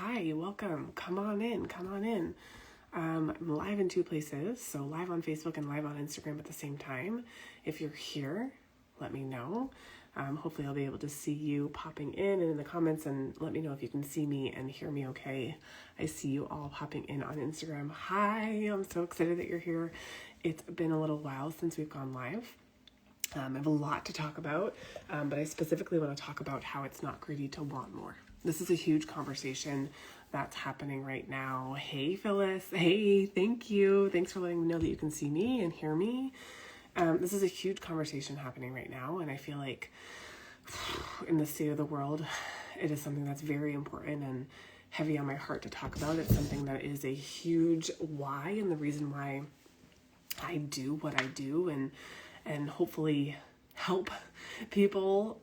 Hi, welcome. Come on in. I'm live in two places, so live on Facebook and live on Instagram at the same time. If you're here, let me know. Hopefully I'll be able to see you popping in and in the comments, and let me know if you can see me and hear me okay. I see you all popping in on Instagram. Hi, I'm so excited that you're here. It's been a little while since we've gone live. I have a lot to talk about, but I specifically want to talk about how it's not greedy to want more. This is a huge conversation that's happening right now. Hey, Phyllis. Hey, thank you. Thanks for letting me know that you can see me and hear me. This is a huge conversation happening right now, and I feel like in the state of the world, it is something that's very important and heavy on my heart to talk about. It's something that is a huge why and the reason why I do what I do, and hopefully help people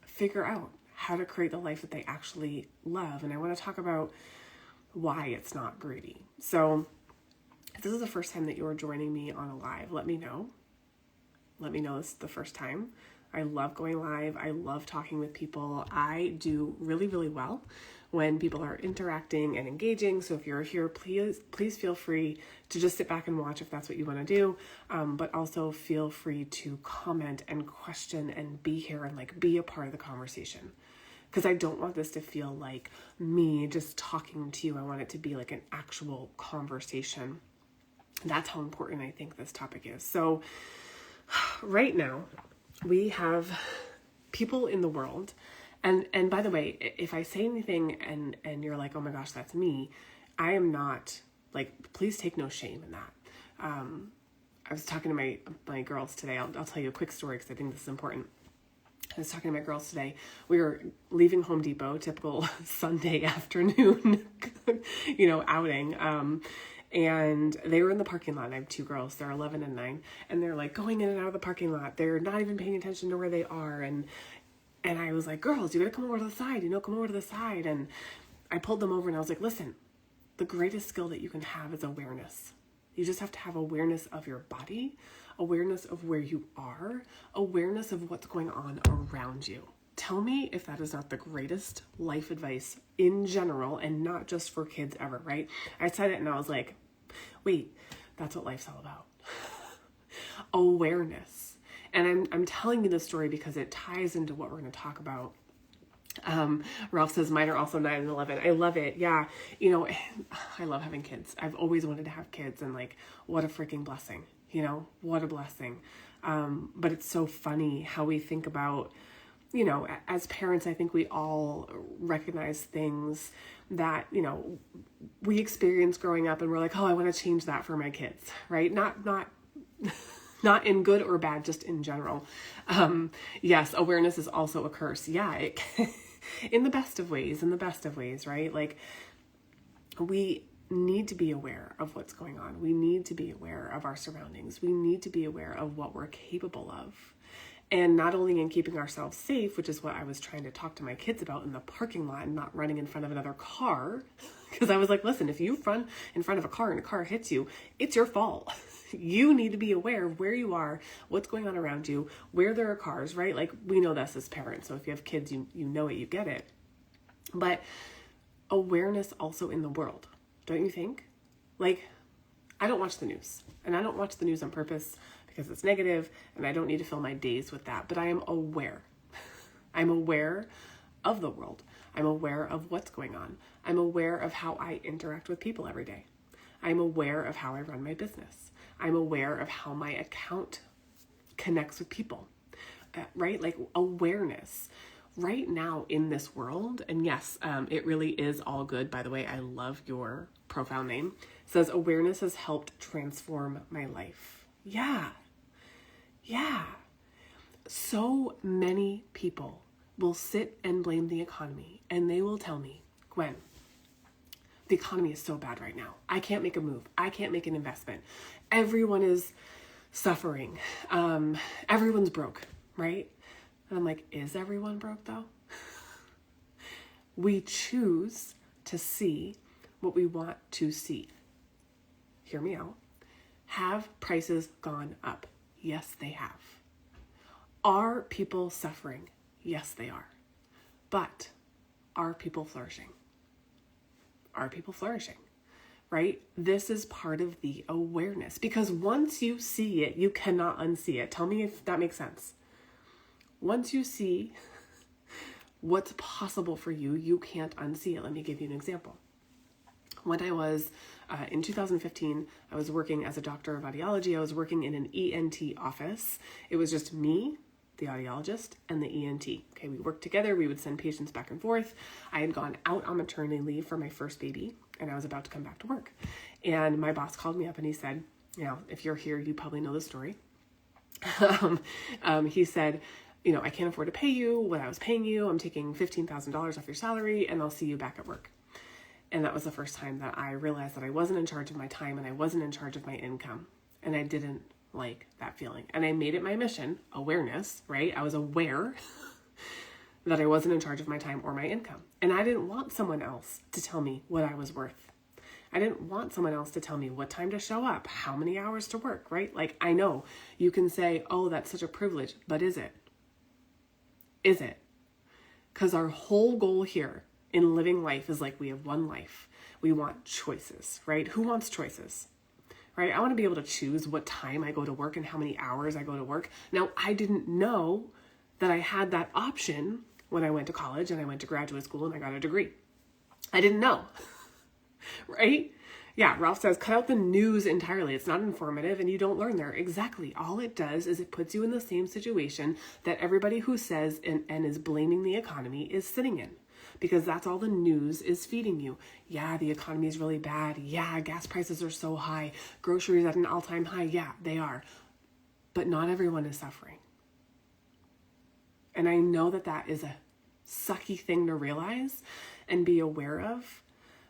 figure out how to create the life that they actually love. And I want to talk about why it's not greedy. So if this is the first time that you're joining me on a live, let me know. Let me know this is the first time. I love going live. I love talking with people. I do really, really well when people are interacting and engaging. So if you're here, please feel free to just sit back and watch if that's what you want to do. But also feel free to comment and question and be here and be a part of the conversation. Because I don't want this to feel like me just talking to you. I want it to be like an actual conversation. That's how important I think this topic is. So right now, we have people in the world, and by the way, if I say anything and you're like, oh my gosh, that's me, I am not, please take no shame in that. I was talking to my girls today. I'll tell you a quick story because I think this is important. I was talking to my girls today. We were leaving Home Depot, typical Sunday afternoon, outing. And they were in the parking lot. I have two girls. They're 11 and 9. And they're going in and out of the parking lot. They're not even paying attention to where they are. And I was like, girls, you gotta come over to the side, come over to the side. And I pulled them over and I was like, listen, the greatest skill that you can have is awareness. You just have to have awareness of your body, awareness of where you are, awareness of what's going on around you. Tell me if that is not the greatest life advice in general and not just for kids ever, right? I said it and I was like, wait, that's what life's all about. Awareness. And I'm telling you this story because it ties into what we're going to talk about. Ralph says mine are also 9 and 11. I love it. Yeah. I love having kids. I've always wanted to have kids, and what a freaking blessing, what a blessing. But it's so funny how we think about, as parents, I think we all recognize things that, we experienced growing up and we're like, oh, I want to change that for my kids, right? Not in good or bad, just in general. Yes, awareness is also a curse. Yeah, in the best of ways, right? We need to be aware of what's going on. We need to be aware of our surroundings. We need to be aware of what we're capable of. And not only in keeping ourselves safe, which is what I was trying to talk to my kids about in the parking lot and not running in front of another car. Because I was like, listen, if you run in front of a car and a car hits you, it's your fault. You need to be aware of where you are, what's going on around you, where there are cars, right? We know this as parents. So if you have kids, you know it, you get it. But awareness also in the world, don't you think? I don't watch the news, and I don't watch the news on purpose because it's negative, and I don't need to fill my days with that, but I am aware. I'm aware of the world. I'm aware of what's going on. I'm aware of how I interact with people every day. I'm aware of how I run my business. I'm aware of how my account connects with people, right? Awareness. Right now in this world, and yes, it really is all good. By the way, I love your profile name. It says awareness has helped transform my life. Yeah. So many people will sit and blame the economy, and they will tell me, Gwen, the economy is so bad right now. I can't make a move. I can't make an investment. Everyone is suffering. Everyone's broke, right? And I'm like, is everyone broke though? We choose to see what we want to see. Hear me out. Have prices gone up? Yes, they have. Are people suffering? Yes, they are. But are people flourishing? Are people flourishing? Right? This is part of the awareness, because once you see it, you cannot unsee it. Tell me if that makes sense. Once you see what's possible for you, you can't unsee it. Let me give you an example. When I was in 2015, I was working as a doctor of audiology. I was working in an ENT office. It was just me, the audiologist, and the ENT. Okay, we worked together. We would send patients back and forth. I had gone out on maternity leave for my first baby, and I was about to come back to work. And my boss called me up and he said, if you're here, you probably know the story. He said, I can't afford to pay you what I was paying you. I'm taking $15,000 off your salary and I'll see you back at work. And that was the first time that I realized that I wasn't in charge of my time and I wasn't in charge of my income. And I didn't like that feeling. And I made it my mission, awareness, right? I was aware that I wasn't in charge of my time or my income. And I didn't want someone else to tell me what I was worth. I didn't want someone else to tell me what time to show up, how many hours to work, right? Like, I know you can say, oh, that's such a privilege, but is it? Is it? Because our whole goal here in living life is like, we have one life. We want choices, right? Who wants choices, right? I want to be able to choose what time I go to work and how many hours I go to work. Now, I didn't know that I had that option when I went to college and I went to graduate school and I got a degree. I didn't know, right? Yeah, Ralph says, cut out the news entirely. It's not informative and you don't learn there. Exactly. All it does is it puts you in the same situation that everybody who says and is blaming the economy is sitting in. Because that's all the news is feeding you. Yeah, the economy is really bad. Yeah, gas prices are so high. Groceries at an all-time high. Yeah, they are. But not everyone is suffering. And I know that that is a sucky thing to realize and be aware of,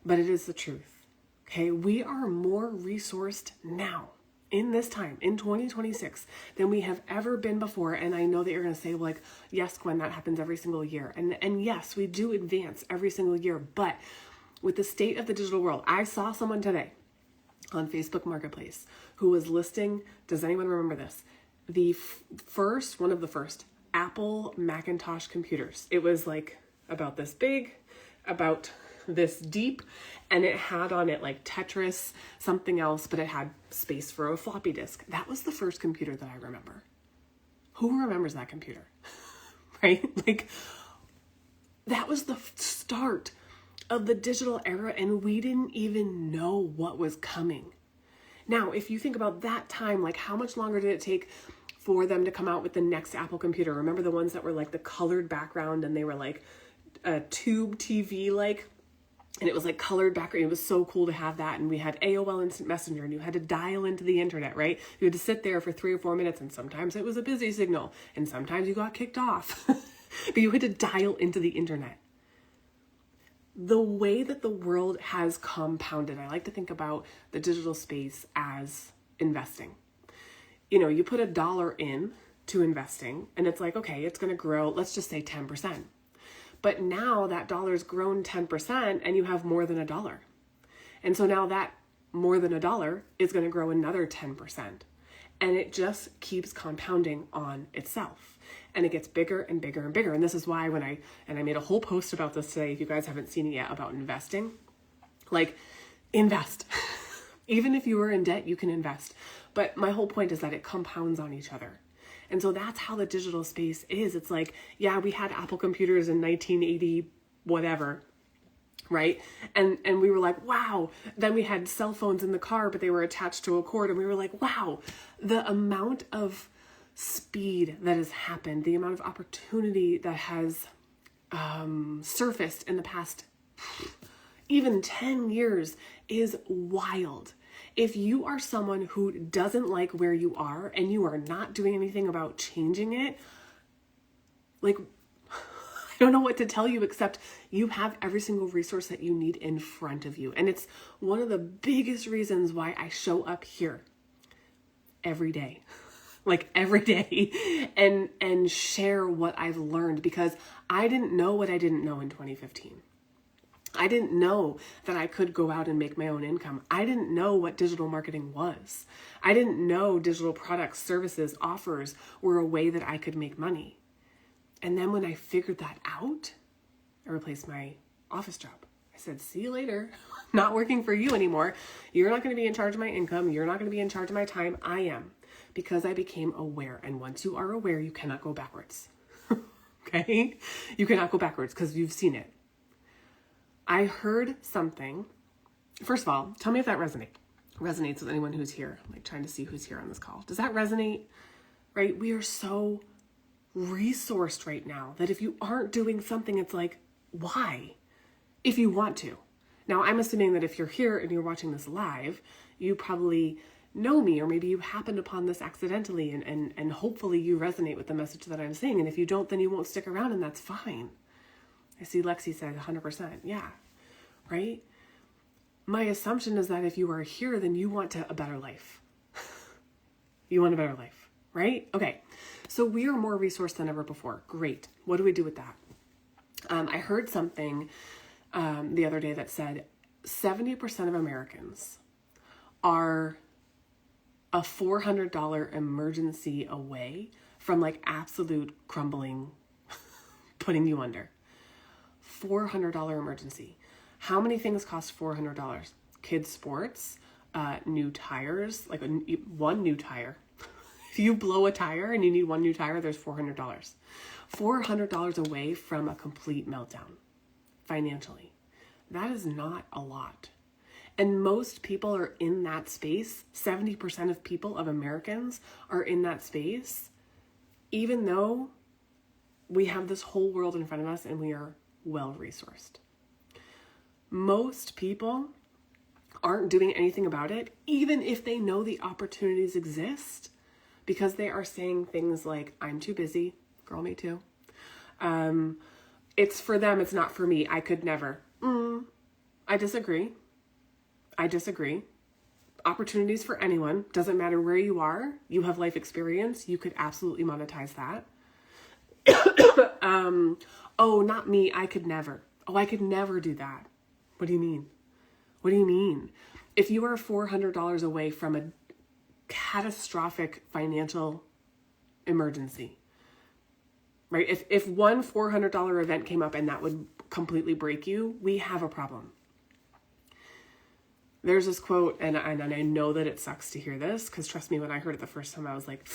but it is the truth. Okay, we are more resourced now in this time, in 2026, than we have ever been before. And I know that you're going to say, well, like, yes, Gwen, that happens every single year. And yes, we do advance every single year. But with the state of the digital world, I saw someone today on Facebook Marketplace who was listing, does anyone remember this? One of the first Apple Macintosh computers. It was like about this big, about this deep, and it had on it like Tetris, something else, but it had space for a floppy disk. That was the first computer that I remember. Who remembers that computer? Right? Like, that was the start of the digital era, and we didn't even know what was coming. Now, if you think about that time, like, how much longer did it take for them to come out with the next Apple computer? Remember the ones that were like the colored background and they were like a tube TV, like, and it was like colored background. It was so cool to have that. And we had AOL Instant Messenger and you had to dial into the internet, right? You had to sit there for 3 or 4 minutes and sometimes it was a busy signal and sometimes you got kicked off, but you had to dial into the internet. The way that the world has compounded, I like to think about the digital space as investing. You put $1 in to investing and it's like, okay, it's going to grow, let's just say 10%. But now that $1's grown 10% and you have more than $1. And so now that more than $1 is going to grow another 10%. And it just keeps compounding on itself. And it gets bigger and bigger and bigger. And this is why I made a whole post about this today, if you guys haven't seen it yet, about investing. Like, invest. Even if you are in debt, you can invest. But my whole point is that it compounds on each other. And so that's how the digital space is. It's like, yeah, we had Apple computers in 1980, whatever, right? And we were like, wow. Then we had cell phones in the car, but they were attached to a cord. And we were like, wow, the amount of speed that has happened, the amount of opportunity that has surfaced in the past even 10 years is wild. If you are someone who doesn't like where you are and you are not doing anything about changing it, like, I don't know what to tell you except you have every single resource that you need in front of you. And it's one of the biggest reasons why I show up here every day, like every day, and share what I've learned, because I didn't know what I didn't know in 2015. I didn't know that I could go out and make my own income. I didn't know what digital marketing was. I didn't know digital products, services, offers were a way that I could make money. And then when I figured that out, I replaced my office job. I said, see you later. Not working for you anymore. You're not going to be in charge of my income. You're not going to be in charge of my time. I am, because I became aware. And once you are aware, you cannot go backwards. Okay? You cannot go backwards because you've seen it. I heard something. First of all, tell me if that resonates with anyone who's here. I'm like trying to see who's here on this call. Does that resonate? Right? We are so resourced right now that if you aren't doing something, it's like, why? If you want to. Now, I'm assuming that if you're here and you're watching this live, you probably know me, or maybe you happened upon this accidentally, and hopefully you resonate with the message that I'm saying. And if you don't, then you won't stick around, and that's fine. I see Lexi said 100%. Yeah, right? My assumption is that if you are here, then you want a better life. You want a better life, right? Okay, so we are more resourced than ever before. Great. What do we do with that? I heard something the other day that said 70% of Americans are a $400 emergency away from like absolute crumbling, putting you under. $400 emergency. How many things cost $400? Kids' sports, new tires, like one new tire. If you blow a tire and you need one new tire, there's $400. $400 away from a complete meltdown financially. That is not a lot. And most people are in that space. 70% of people, of Americans, are in that space, even though we have this whole world in front of us and we are well resourced. Most people aren't doing anything about it, even if they know the opportunities exist, because they are saying things like, I'm too busy. Girl, me too. It's for them. It's not for me. I could never. I disagree. Opportunities for anyone. Doesn't matter where you are. You have life experience. You could absolutely monetize that. Oh, not me. I could never. Oh, I could never do that. What do you mean? What do you mean? If you are $400 away from a catastrophic financial emergency, right? If one $400 event came up and that would completely break you, we have a problem. There's this quote, and I know that it sucks to hear this, because trust me, when I heard it the first time, I was like,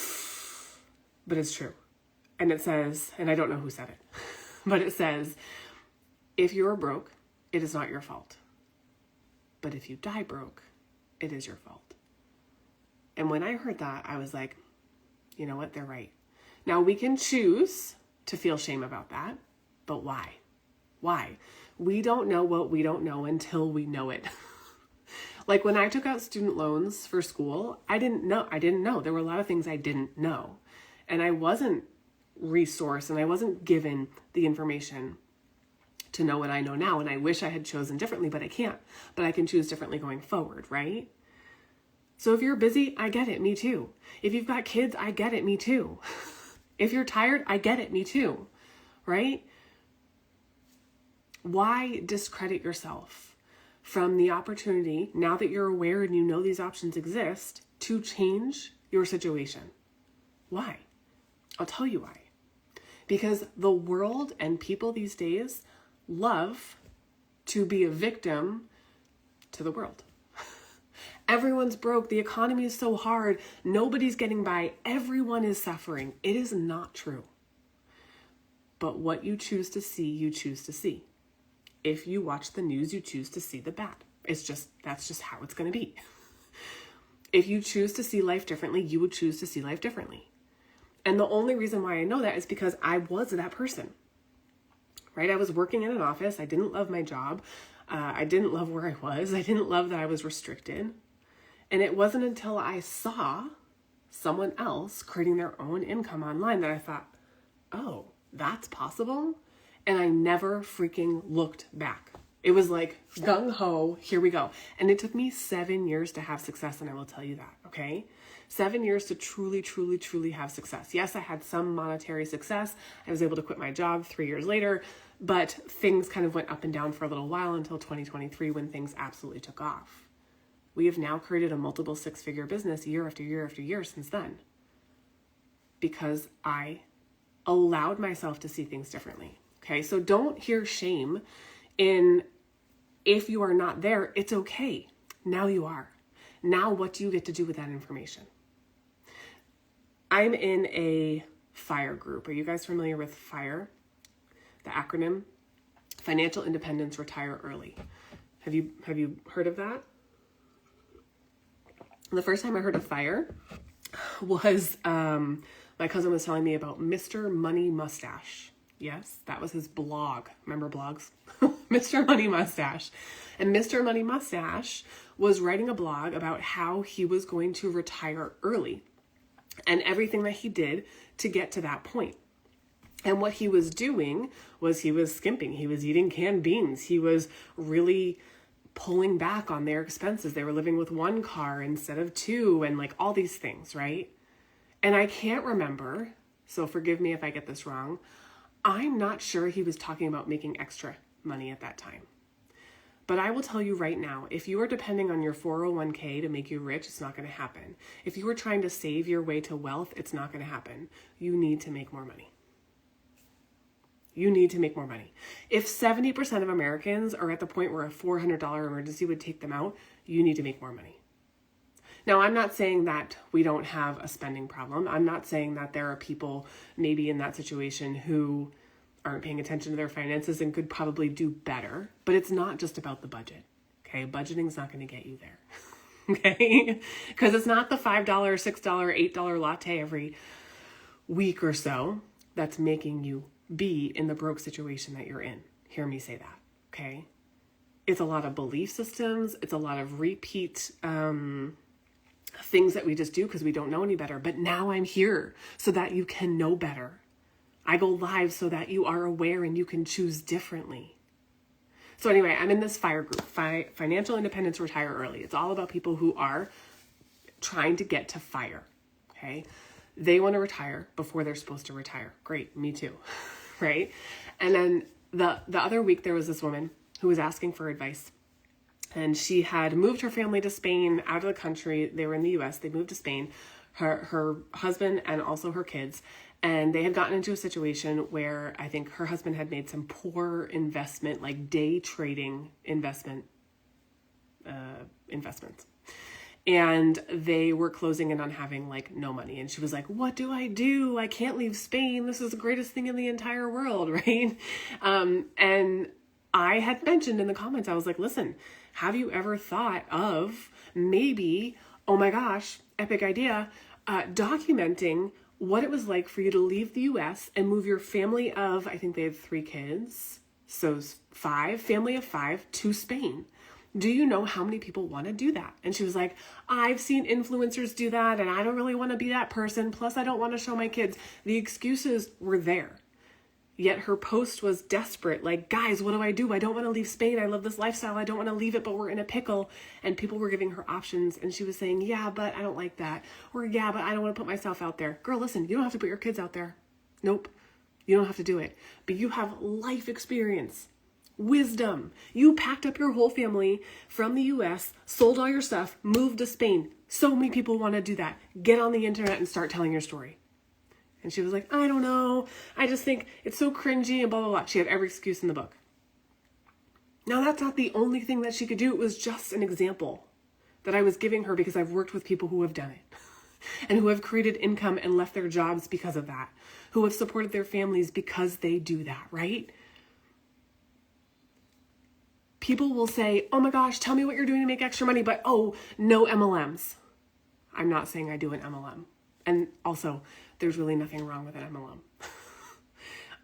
but it's true. And it says, and I don't know who said it, but it says, if you're broke, it is not your fault. But if you die broke, it is your fault. And when I heard that, I was like, you know what? They're right. Now we can choose to feel shame about that, but why? Why? We don't know what we don't know until we know it. Like when I took out student loans for school, I didn't know. There were a lot of things I didn't know. And I wasn't resourced and I wasn't given the information to know what I know now. And I wish I had chosen differently, but I can't. But I can choose differently going forward, right? So if you're busy, I get it, me too. If you've got kids, I get it, me too. If you're tired, I get it, me too, right? Why discredit yourself from the opportunity, now that you're aware and you know these options exist, to change your situation? Why? I'll tell you why. Because the world and people these days love to be a victim to the world. Everyone's broke. The economy is so hard. Nobody's getting by. Everyone is suffering. It is not true. But what you choose to see, you choose to see. If you watch the news, you choose to see the bad. That's just how it's going to be. If you choose to see life differently, you would choose to see life differently. And the only reason why I know that is because I was that person, right? I was working in an office. I didn't love my job. I didn't love where I was. I didn't love that I was restricted. And it wasn't until I saw someone else creating their own income online that I thought, oh, that's possible. And I never freaking looked back. It was like gung-ho, here we go. And it took me 7 years to have success, and I will tell you that, okay? 7 years to truly, truly, truly have success. Yes, I had some monetary success. I was able to quit my job 3 years later, but things kind of went up and down for a little while until 2023 when things absolutely took off. We have now created a multiple six-figure business year after year after year since then, because I allowed myself to see things differently. Okay, so don't hear shame in if you are not there, it's okay. Now you are. Now what do you get to do with that information? I'm in a FIRE group. Are you guys familiar with FIRE? The acronym? Financial Independence, Retire Early. Have you heard of that? The first time I heard of FIRE was my cousin was telling me about Mr. Money Mustache. Yes, that was his blog. Remember blogs? Mr. Money Mustache. And Mr. Money Mustache was writing a blog about how he was going to retire early and everything that he did to get to that point. And what he was doing was he was skimping. He was eating canned beans. He was really pulling back on their expenses. They were living with one car instead of two and like all these things, right? And I can't remember, so forgive me if I get this wrong. I'm not sure he was talking about making extra money at that time. But I will tell you right now, if you are depending on your 401k to make you rich, it's not going to happen. If you are trying to save your way to wealth, it's not going to happen. You need to make more money. You need to make more money. If 70% of Americans are at the point where a $400 emergency would take them out, you need to make more money. Now, I'm not saying that we don't have a spending problem. I'm not saying that there are people maybe in that situation who aren't paying attention to their finances and could probably do better, but it's not just about the budget. Okay. Budgeting is not going to get you there. Okay. Because it's not the $5, $6, $8 latte every week or so that's making you be in the broke situation that you're in. Hear me say that. Okay. It's a lot of belief systems. It's a lot of repeat, things that we just do because we don't know any better. But now I'm here so that you can know better. I go live so that you are aware and you can choose differently. So anyway, I'm in this FIRE group, Financial Independence, Retire Early. It's all about people who are trying to get to FIRE, okay? They want to retire before they're supposed to retire. Great, me too, right? And then the other week, there was this woman who was asking for advice. And she had moved her family to Spain, out of the country. They were in the US. They moved to Spain, her husband and also her kids. And they had gotten into a situation where I think her husband had made some poor investment, like day trading investments. And they were closing in on having like no money. And she was like, what do? I can't leave Spain. This is the greatest thing in the entire world, right? And I had mentioned in the comments, I was like, listen, have you ever thought of maybe, oh my gosh, epic idea, documenting what it was like for you to leave the US and move your family of, I think they had 3 kids, so family of 5 to Spain. Do you know how many people want to do that? And she was like, I've seen influencers do that and I don't really want to be that person. Plus I don't want to show my kids. The excuses were there. Yet her post was desperate. Like, guys, what do? I don't want to leave Spain. I love this lifestyle. I don't want to leave it, but we're in a pickle. And people were giving her options. And she was saying, yeah, but I don't like that. Or yeah, but I don't want to put myself out there. Girl, listen, you don't have to put your kids out there. Nope. You don't have to do it. But you have life experience, wisdom. You packed up your whole family from the US, sold all your stuff, moved to Spain. So many people want to do that. Get on the internet and start telling your story. And she was like, I don't know. I just think it's so cringy and blah, blah, blah. She had every excuse in the book. Now, that's not the only thing that she could do. It was just an example that I was giving her because I've worked with people who have done it and who have created income and left their jobs because of that, who have supported their families because they do that, right? People will say, oh my gosh, tell me what you're doing to make extra money, but oh, no MLMs. I'm not saying I do an MLM. And also, there's really nothing wrong with an MLM.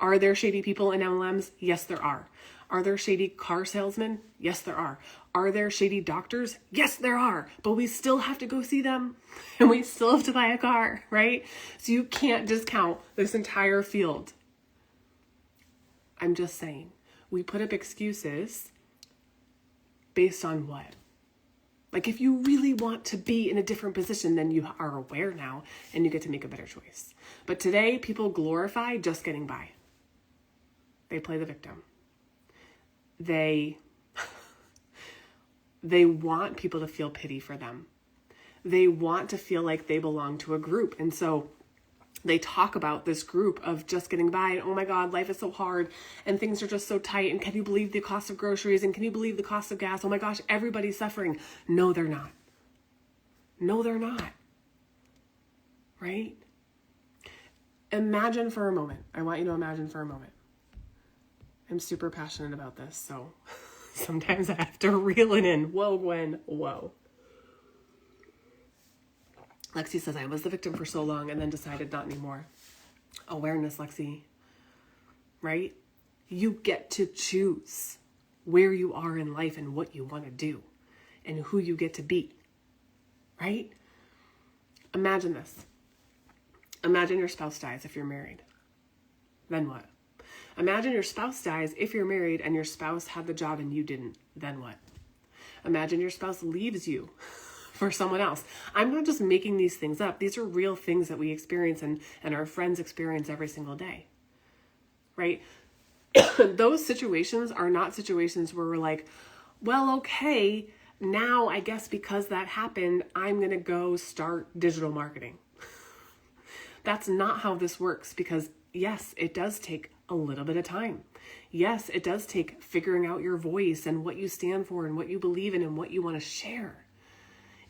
Are there shady people in MLMs? Yes, there are. Are there shady car salesmen? Yes, there are. Are there shady doctors? Yes, there are. But we still have to go see them and we still have to buy a car, right? So you can't discount this entire field. I'm just saying, we put up excuses based on what? Like if you really want to be in a different position, then you are aware now and you get to make a better choice. But today, people glorify just getting by. They play the victim. They want people to feel pity for them. They want to feel like they belong to a group. And so they talk about this group of just getting by, and oh my God, life is so hard and things are just so tight, and can you believe the cost of groceries, and can you believe the cost of gas? Oh my gosh, everybody's suffering. No, they're not. No, they're not. Right? Imagine for a moment. I want you to imagine for a moment. I'm super passionate about this, so sometimes I have to reel it in. Whoa, Gwen, whoa. Lexi says, I was the victim for so long and then decided not anymore. Awareness, Lexi. Right? You get to choose where you are in life and what you want to do and who you get to be. Right? Imagine this. Imagine your spouse dies if you're married. Then what? Imagine your spouse dies if you're married and your spouse had the job and you didn't. Then what? Imagine your spouse leaves you for someone else. I'm not just making these things up. These are real things that we experience and our friends experience every single day. Right? Those situations are not situations where we're like, well, okay, now I guess because that happened, I'm going to go start digital marketing. That's not how this works, because yes, it does take a little bit of time. Yes, it does take figuring out your voice and what you stand for and what you believe in and what you want to share.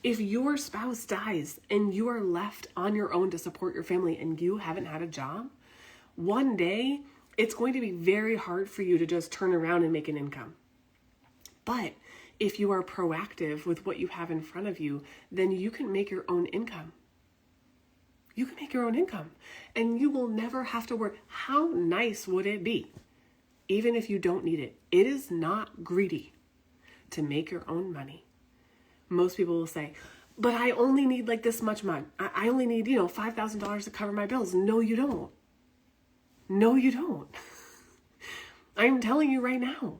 If your spouse dies and you are left on your own to support your family and you haven't had a job, one day it's going to be very hard for you to just turn around and make an income. But if you are proactive with what you have in front of you, then you can make your own income. You can make your own income and you will never have to work. How nice would it be? Even if you don't need it, it is not greedy to make your own money. Most people will say, but I only need like this much money. I only need, $5,000 to cover my bills. No, you don't. No, you don't. I'm telling you right now,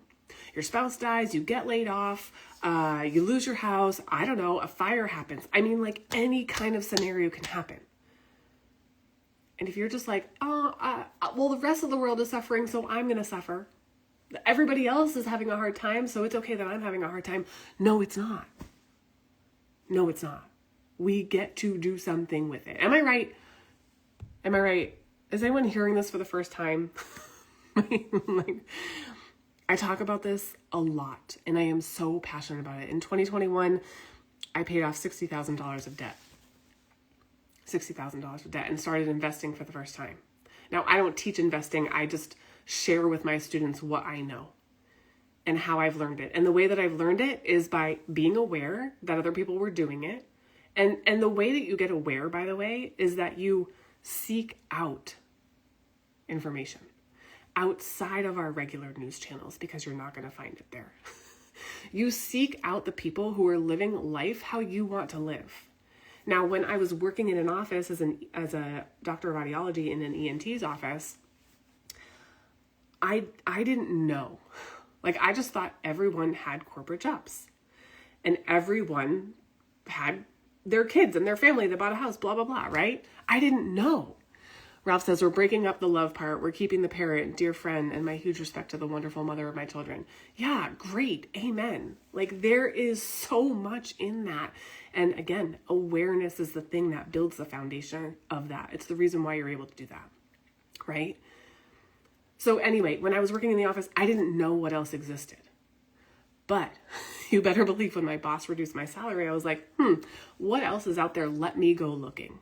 your spouse dies, you get laid off, you lose your house. I don't know, a fire happens. I mean, like any kind of scenario can happen. And if you're just like, well, the rest of the world is suffering, so I'm going to suffer. Everybody else is having a hard time, so it's okay that I'm having a hard time. No, it's not. No, it's not. We get to do something with it. Am I right? Am I right? Is anyone hearing this for the first time? I talk about this a lot, and I am so passionate about it. In 2021, I paid off $60,000 of debt. $60,000 of debt and started investing for the first time. Now, I don't teach investing. I just share with my students what I know and how I've learned it. And the way that I've learned it is by being aware that other people were doing it. And the way that you get aware, by the way, is that you seek out information outside of our regular news channels, because you're not going to find it there. You seek out the people who are living life how you want to live. Now, when I was working in an office as a doctor of audiology in an ENT's office, I didn't know. Like, I just thought everyone had corporate jobs and everyone had their kids and their family that bought a house, blah, blah, blah, right? I didn't know. Ralph says, we're breaking up the love part. We're keeping the parent, dear friend, and my huge respect to the wonderful mother of my children. Yeah, great. Amen. Like, there is so much in that. And again, awareness is the thing that builds the foundation of that. It's the reason why you're able to do that, right? So anyway, when I was working in the office, I didn't know what else existed. But you better believe when my boss reduced my salary, I was like, what else is out there? Let me go looking.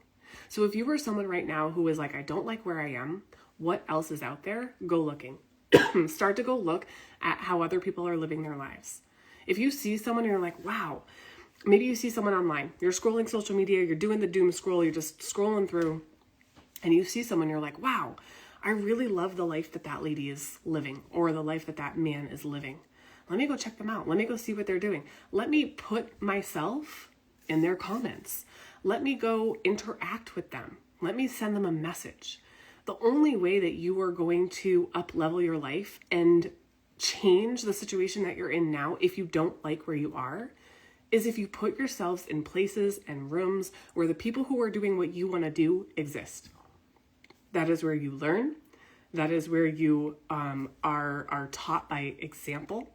So if you were someone right now who is like, I don't like where I am, what else is out there? Go looking. Start to go look at how other people are living their lives. If you see someone and you're like, wow, maybe you see someone online, you're scrolling social media, you're doing the doom scroll, you're just scrolling through, and you see someone, you're like, wow, I really love the life that lady is living, or the life that man is living. Let me go check them out. Let me go see what they're doing. Let me put myself in their comments. Let me go interact with them. Let me send them a message. The only way that you are going to up-level your life and change the situation that you're in now, if you don't like where you are, is if you put yourselves in places and rooms where the people who are doing what you want to do exist. That is where you learn. That is where you are taught by example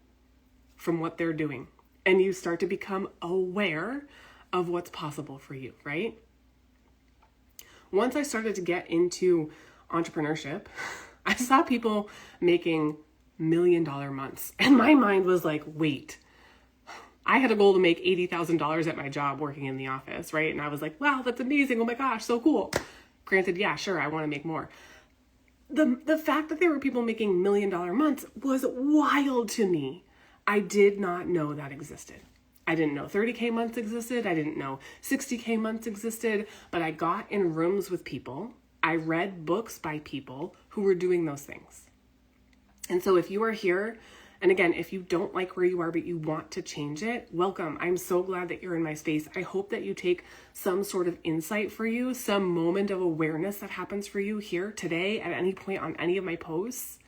from what they're doing. And you start to become aware of what's possible for you, right? Once I started to get into entrepreneurship, I saw people making $1 million months. And my mind was like, wait, I had a goal to make $80,000 at my job working in the office, right? And I was like, wow, that's amazing. Oh my gosh, so cool. Granted, yeah, sure, I want to make more. The fact that there were people making $1 million months was wild to me. I did not know that existed. I didn't know 30K months existed. I didn't know 60K months existed, but I got in rooms with people. I read books by people who were doing those things. And so if you are here, and again, if you don't like where you are, but you want to change it, welcome. I'm so glad that you're in my space. I hope that you take some sort of insight for you, some moment of awareness that happens for you here today at any point on any of my posts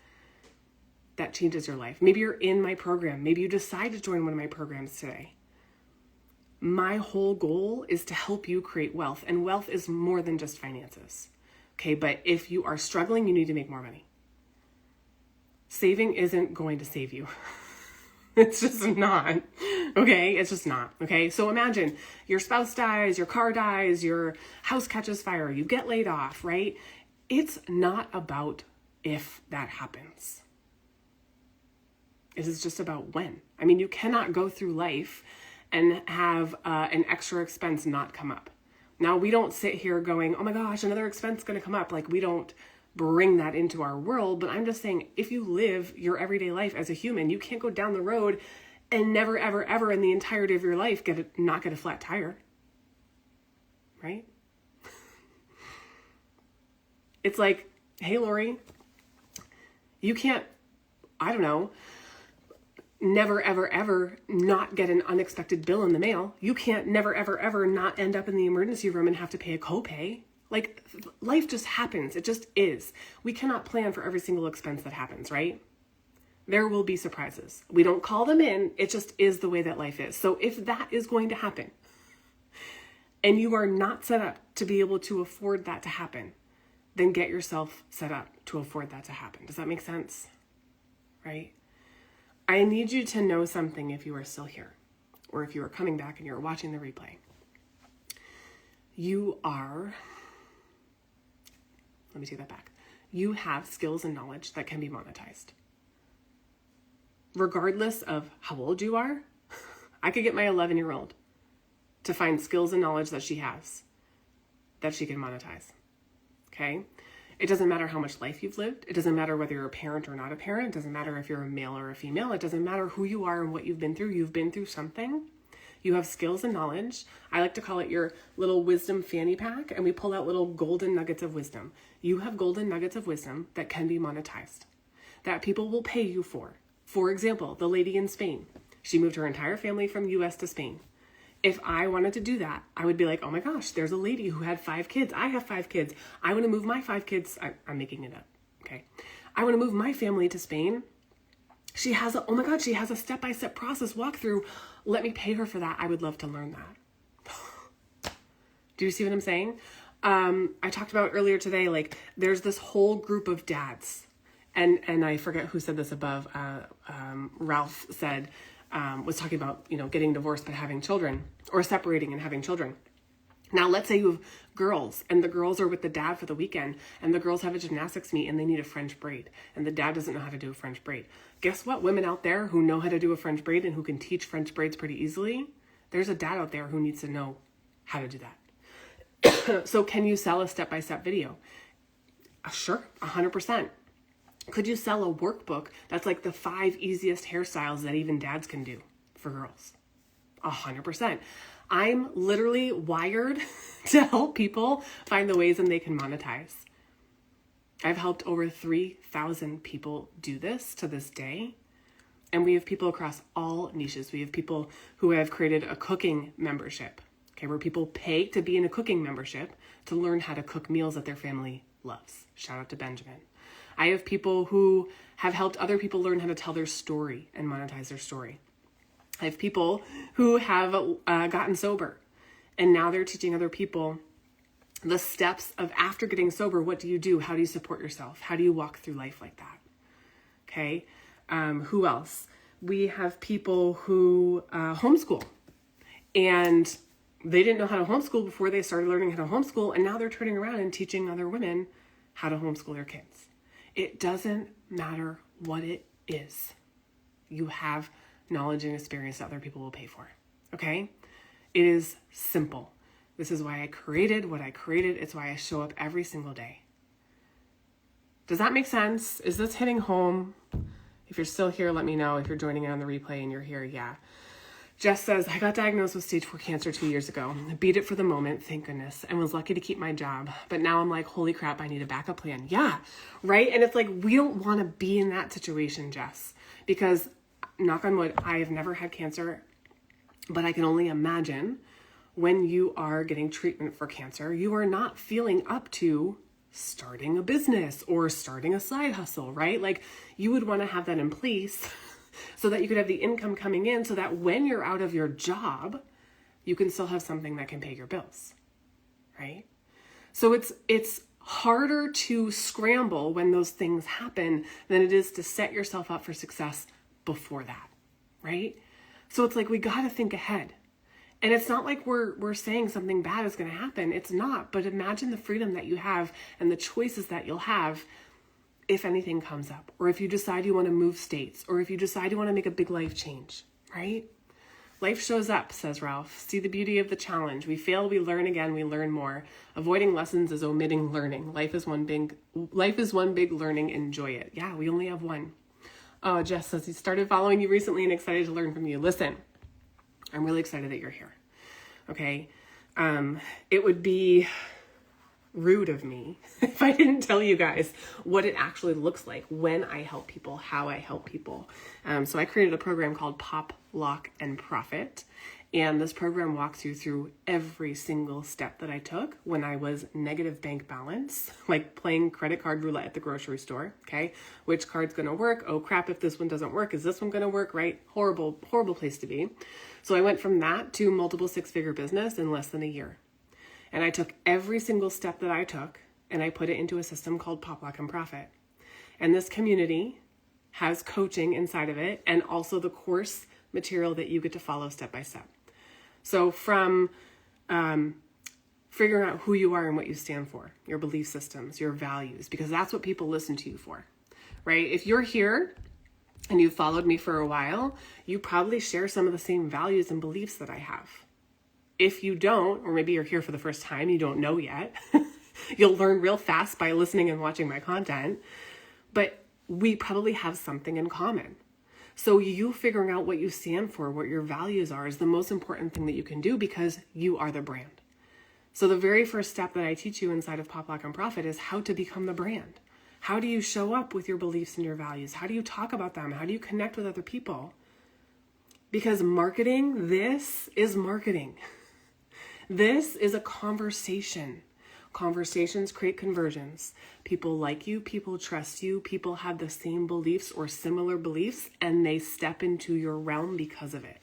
that changes your life. Maybe you're in my program. Maybe you decide to join one of my programs today. My whole goal is to help you create wealth, and wealth is more than just finances. Okay, but if you are struggling, you need to make more money. Saving isn't going to save you. It's just not. Okay, it's just not. Okay, so imagine your spouse dies, your car dies, your house catches fire, you get laid off, right? It's not about if that happens. It is just about when. I mean, you cannot go through life and have an extra expense not come up. Now, we don't sit here going, oh my gosh, another expense is going to come up. Like, we don't bring that into our world, but I'm just saying, if you live your everyday life as a human, you can't go down the road and never, ever, ever in the entirety of your life not get a flat tire, right? It's like, hey, Lori, you can't, I don't know, never, ever, ever not get an unexpected bill in the mail. You can't never, ever, ever not end up in the emergency room and have to pay a copay. Like, life just happens. It just is. We cannot plan for every single expense that happens, right? There will be surprises. We don't call them in. It just is the way that life is. So if that is going to happen and you are not set up to be able to afford that to happen, then get yourself set up to afford that to happen. Does that make sense? Right? I need you to know something if you are still here, or if you are coming back and you're watching the replay. Let me take that back. You have skills and knowledge that can be monetized. Regardless of how old you are, I could get my 11-year-old to find skills and knowledge that she has that she can monetize. Okay? It doesn't matter how much life you've lived. It doesn't matter whether you're a parent or not a parent. It doesn't matter if you're a male or a female. It doesn't matter who you are and what you've been through. You've been through something. You have skills and knowledge. I like to call it your little wisdom fanny pack, and we pull out little golden nuggets of wisdom. You have golden nuggets of wisdom that can be monetized, that people will pay you for. For example, the lady in Spain. She moved her entire family from US to Spain. If I wanted to do that, I would be like, oh my gosh, there's a lady who had 5 kids. I have 5 kids. I want to move my 5 kids. I'm making it up. Okay. I want to move my family to Spain. She has a step-by-step process walkthrough. Let me pay her for that. I would love to learn that. Do you see what I'm saying? I talked about earlier today, like, there's this whole group of dads. And I forget who said this above. Ralph said, was talking about, getting divorced but having children, or separating and having children. Now, let's say you have girls, and the girls are with the dad for the weekend, and the girls have a gymnastics meet, and they need a French braid, and the dad doesn't know how to do a French braid. Guess what? Women out there who know how to do a French braid and who can teach French braids pretty easily, there's a dad out there who needs to know how to do that. So can you sell a step-by-step video? Sure, 100%. Could you sell a workbook that's like the 5 easiest hairstyles that even dads can do for girls? 100%. I'm literally wired to help people find the ways and they can monetize. I've helped over 3,000 people do this to this day. And we have people across all niches. We have people who have created a cooking membership, okay, where people pay to be in a cooking membership to learn how to cook meals that their family loves. Shout out to Benjamin. I have people who have helped other people learn how to tell their story and monetize their story. I have people who have gotten sober, and now they're teaching other people the steps of after getting sober. What do you do? How do you support yourself? How do you walk through life like that? Okay. Who else? We have people who homeschool, and they didn't know how to homeschool before they started learning how to homeschool, and now they're turning around and teaching other women how to homeschool their kids. It doesn't matter what it is. You have knowledge and experience that other people will pay for, okay? It is simple. This is why I created what I created. It's why I show up every single day. Does that make sense? Is this hitting home? If you're still here, let me know. If you're joining in on the replay and you're here, yeah. Jess says, I got diagnosed with stage 4 cancer 2 years ago. I beat it for the moment, thank goodness, and was lucky to keep my job. But now I'm like, holy crap, I need a backup plan. Yeah, right? And it's like, we don't want to be in that situation, Jess, because knock on wood, I have never had cancer, but I can only imagine when you are getting treatment for cancer, you are not feeling up to starting a business or starting a side hustle, right? Like, you would want to have that in place so that you could have the income coming in so that when you're out of your job, you can still have something that can pay your bills, right? So it's harder to scramble when those things happen than it is to set yourself up for success before that, right? So it's like, we got to think ahead. And it's not like we're saying something bad is going to happen. It's not. But imagine the freedom that you have and the choices that you'll have if anything comes up, or if you decide you want to move states, or if you decide you want to make a big life change, right? Life shows up, says Ralph. See the beauty of the challenge. We fail, we learn again, we learn more. Avoiding lessons is omitting learning. Life is one big learning. Enjoy it. Yeah, we only have one. Oh, Jess says he started following you recently and excited to learn from you. Listen, I'm really excited that you're here. Okay. It would be rude of me if I didn't tell you guys what it actually looks like when I help people, how I help people. So I created a program called Pop, Lock, and Profit. And this program walks you through every single step that I took when I was negative bank balance, like playing credit card roulette at the grocery store. Okay. Which card's going to work? Oh crap. If this one doesn't work, is this one going to work? Right? Horrible, horrible place to be. So I went from that to multiple 6-figure business in less than a year. And I took every single step that I took and I put it into a system called Pop, Lock, and Profit. And this community has coaching inside of it and also the course material that you get to follow step by step. So from figuring out who you are and what you stand for, your belief systems, your values, because that's what people listen to you for, right? If you're here and you've followed me for a while, you probably share some of the same values and beliefs that I have. If you don't, or maybe you're here for the first time, you don't know yet, you'll learn real fast by listening and watching my content, but we probably have something in common. So you figuring out what you stand for, what your values are, is the most important thing that you can do because you are the brand. So the very first step that I teach you inside of Pop, Lock, and Profit is how to become the brand. How do you show up with your beliefs and your values? How do you talk about them? How do you connect with other people? Because marketing, this is marketing. This is a conversation. Conversations create conversions. People like you, people trust you, people have the same beliefs or similar beliefs, and they step into your realm because of it.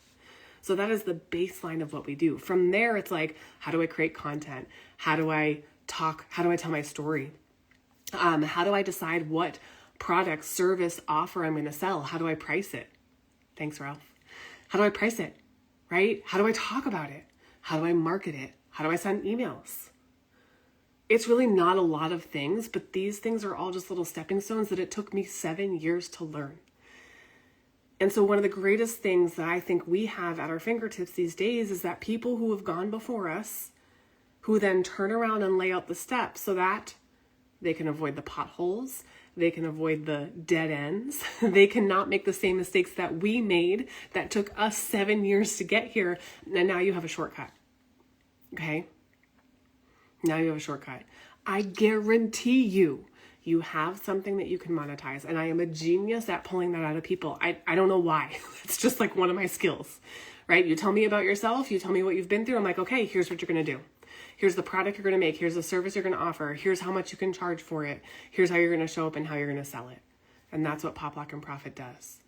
So that is the baseline of what we do. From there, it's like, how do I create content? How do I talk? How do I tell my story? How do I decide what product, service, offer I'm going to sell? How do I price it? Thanks, Ralph. How do I price it? Right? How do I talk about it? How do I market it? How do I send emails? It's really not a lot of things, but these things are all just little stepping stones that it took me 7 years to learn. And so one of the greatest things that I think we have at our fingertips these days is that people who have gone before us, who then turn around and lay out the steps so that they can avoid the potholes, they can avoid the dead ends, they cannot make the same mistakes that we made that took us 7 years to get here, and now you have a shortcut. Okay? Now you have a shortcut. I guarantee you have something that you can monetize. And I am a genius at pulling that out of people. I don't know why. It's just like one of my skills, right? You tell me about yourself. You tell me what you've been through. I'm like, okay, here's what you're going to do. Here's the product you're going to make. Here's the service you're going to offer. Here's how much you can charge for it. Here's how you're going to show up and how you're going to sell it. And that's what Pop, Lock, and Profit does.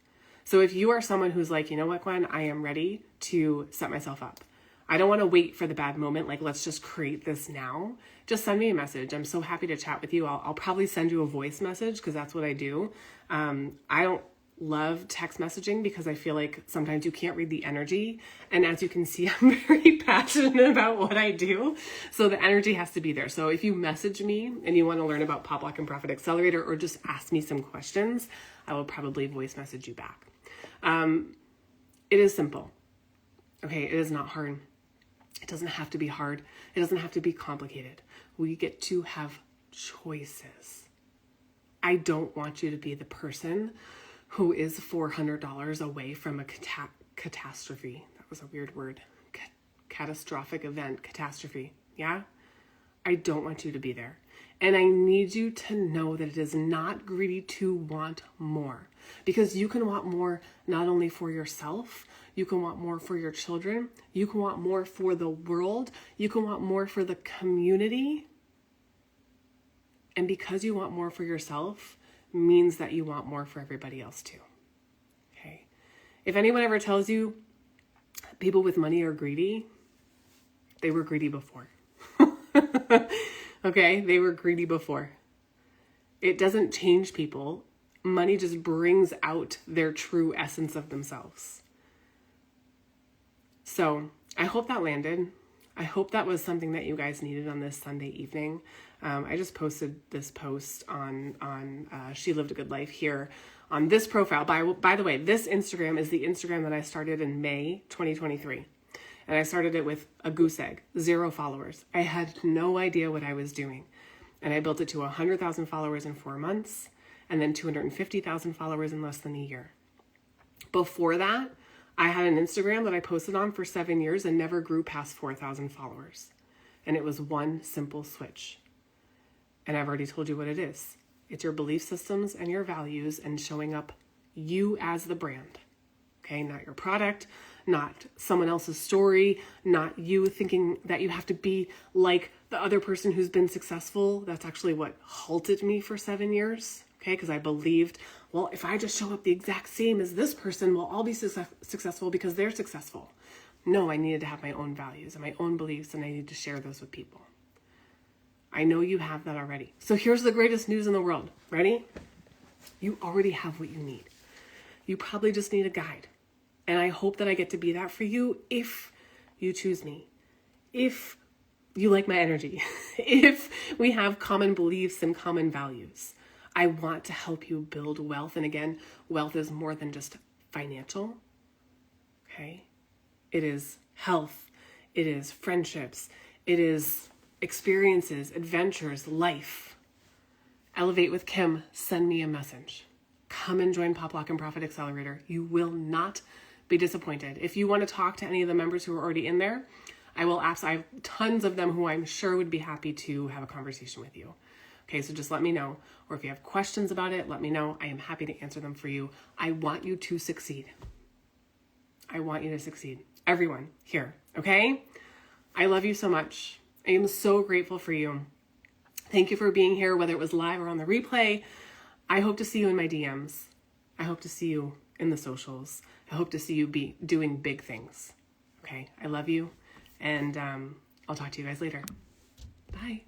So if you are someone who's like, you know what, Gwen, I am ready to set myself up. I don't want to wait for the bad moment. Like, let's just create this now. Just send me a message. I'm so happy to chat with you. I'll probably send you a voice message because that's what I do. I love text messaging because I feel like sometimes you can't read the energy. And as you can see, I'm very passionate about what I do. So the energy has to be there. So if you message me and you want to learn about Pop Lock and Profit Accelerator, or just ask me some questions, I will probably voice message you back. It is simple. Okay, it is not hard. It doesn't have to be hard. It doesn't have to be complicated. We get to have choices. I don't want you to be the person who is $400 away from a catastrophe. That was a weird word. Catastrophic event, catastrophe. Yeah? I don't want you to be there. And I need you to know that it is not greedy to want more, because you can want more not only for yourself, you can want more for your children, you can want more for the world, you can want more for the community. And because you want more for yourself means that you want more for everybody else too. Okay. If anyone ever tells you people with money are greedy, they were greedy before. Okay, they were greedy before. It doesn't change people. Money just brings out their true essence of themselves. So I hope that landed. I hope that was something that you guys needed on this Sunday evening. I just posted this post on She Lived a Good Life here on this profile. By the way, this Instagram is the Instagram that I started in May 2023. And I started it with a goose egg, 0 followers. I had no idea what I was doing. And I built it to 100,000 followers in 4 months, and then 250,000 followers in less than a year. Before that, I had an Instagram that I posted on for 7 years and never grew past 4,000 followers. And it was one simple switch. And I've already told you what it is. It's your belief systems and your values and showing up you as the brand. Okay, not your product, not someone else's story, not you thinking that you have to be like the other person who's been successful. That's actually what halted me for 7 years. Okay, because I believed, well, if I just show up the exact same as this person, we'll all be successful because they're successful. No, I needed to have my own values and my own beliefs, and I need to share those with people. I know you have that already. So here's the greatest news in the world. Ready? You already have what you need. You probably just need a guide. And I hope that I get to be that for you if you choose me, if you like my energy, if we have common beliefs and common values. I want to help you build wealth. And again, wealth is more than just financial. Okay? It is health. It is friendships. It is experiences, adventures, life. Elevate with Kim. Send me a message. Come and join Pop Lock and Profit Accelerator. You will not be disappointed. If you want to talk to any of the members who are already in there, I have tons of them who I'm sure would be happy to have a conversation with you. Okay, so just let me know. Or if you have questions about it, let me know. I am happy to answer them for you. I want you to succeed. I want you to succeed. Everyone here, okay? I love you so much. I am so grateful for you. Thank you for being here, whether it was live or on the replay. I hope to see you in my DMs. I hope to see you in the socials. I hope to see you be doing big things. Okay, I love you, and I'll talk to you guys later. Bye.